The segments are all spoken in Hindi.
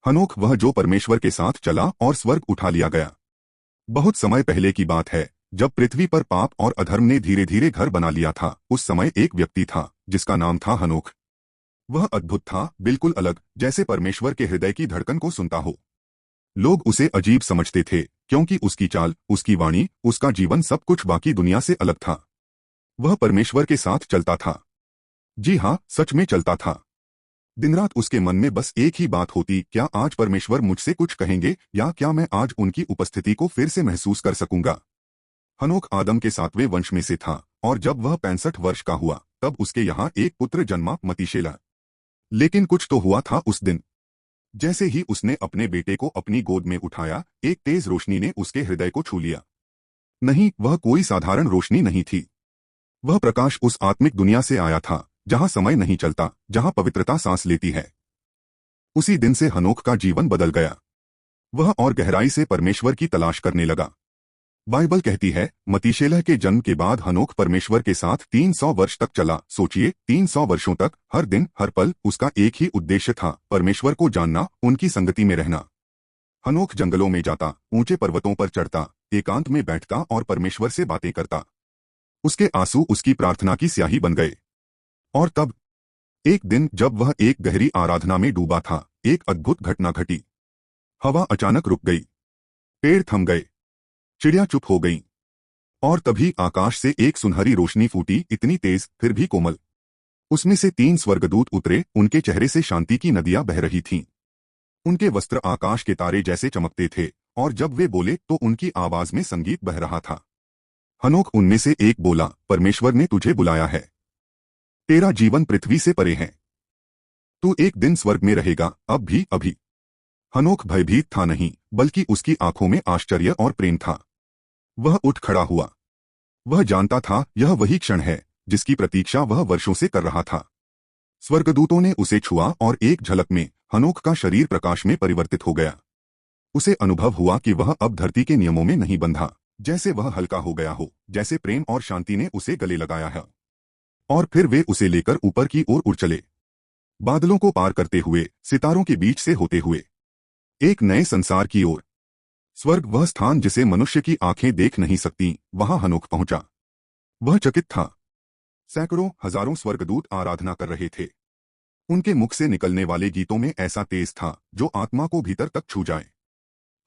हनोक वह जो परमेश्वर के साथ चला और स्वर्ग उठा लिया गया। बहुत समय पहले की बात है, जब पृथ्वी पर पाप और अधर्म ने धीरे धीरे घर बना लिया था। उस समय एक व्यक्ति था जिसका नाम था हनोक। वह अद्भुत था, बिल्कुल अलग, जैसे परमेश्वर के हृदय की धड़कन को सुनता हो। लोग उसे अजीब समझते थे, क्योंकि उसकी चाल, उसकी वाणी, उसका जीवन सब कुछ बाकी दुनिया से अलग था। वह परमेश्वर के साथ चलता था। जी हाँ, सच में चलता था। दिन रात उसके मन में बस एक ही बात होती, क्या आज परमेश्वर मुझसे कुछ कहेंगे, या क्या मैं आज उनकी उपस्थिति को फिर से महसूस कर सकूंगा। हनोक आदम के 7वें वंश में से था, और जब वह 65 वर्ष का हुआ तब उसके यहाँ एक पुत्र जन्मा, मतीशेला। लेकिन कुछ तो हुआ था उस दिन। जैसे ही उसने अपने बेटे को अपनी गोद में उठाया, एक तेज रोशनी ने उसके हृदय को छू लिया। नहीं, वह कोई साधारण रोशनी नहीं थी। वह प्रकाश उस आत्मिक दुनिया से आया था जहां समय नहीं चलता, जहां पवित्रता सांस लेती है। उसी दिन से हनोक का जीवन बदल गया। वह और गहराई से परमेश्वर की तलाश करने लगा। बाइबल कहती है, मतीशेलह के जन्म के बाद हनोक परमेश्वर के साथ 300 वर्ष तक चला। सोचिए, 300 वर्षों तक, हर दिन, हर पल उसका एक ही उद्देश्य था, परमेश्वर को जानना, उनकी संगति में रहना। हनोक जंगलों में जाता, ऊंचे पर्वतों पर चढ़ता, एकांत में बैठता और परमेश्वर से बातें करता। उसके आंसू उसकी प्रार्थना की स्याही बन गए। और तब एक दिन जब वह एक गहरी आराधना में डूबा था, एक अद्भुत घटना घटी। हवा अचानक रुक गई, पेड़ थम गए, चिड़िया चुप हो गईं, और तभी आकाश से एक सुनहरी रोशनी फूटी, इतनी तेज फिर भी कोमल। उसमें से 3 स्वर्गदूत उतरे, उनके चेहरे से शांति की नदियां बह रही थीं। उनके वस्त्र आकाश के तारे जैसे चमकते थे, और जब वे बोले तो उनकी आवाज में संगीत बह रहा था। हनोक उनमें से एक बोला, परमेश्वर ने तुझे बुलाया है। तेरा जीवन पृथ्वी से परे है। तू एक दिन स्वर्ग में रहेगा, अब भी, अभी। हनोक भयभीत था नहीं, बल्कि उसकी आंखों में आश्चर्य और प्रेम था। वह उठ खड़ा हुआ। वह जानता था यह वही क्षण है जिसकी प्रतीक्षा वह वर्षों से कर रहा था। स्वर्गदूतों ने उसे छुआ और एक झलक में हनोक का शरीर प्रकाश में परिवर्तित हो गया। उसे अनुभव हुआ कि वह अब धरती के नियमों में नहीं बंधा, जैसे वह हल्का हो गया हो, जैसे प्रेम और शांति ने उसे गले लगाया है। और फिर वे उसे लेकर ऊपर की ओर उड़ चले, बादलों को पार करते हुए, सितारों के बीच से होते हुए, एक नए संसार की ओर। स्वर्ग, वह स्थान जिसे मनुष्य की आंखें देख नहीं सकती, वहां हनोक पहुंचा। वह चकित था। सैकड़ों, हजारों स्वर्गदूत आराधना कर रहे थे। उनके मुख से निकलने वाले गीतों में ऐसा तेज था जो आत्मा को भीतर तक छू जाए।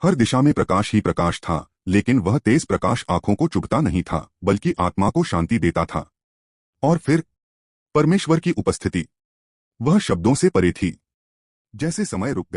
हर दिशा में प्रकाश ही प्रकाश था, लेकिन वह तेज प्रकाश आंखों को चुभता नहीं था, बल्कि आत्मा को शांति देता था। और फिर परमेश्वर की उपस्थिति, वह शब्दों से परे थी। जैसे समय रुक गया।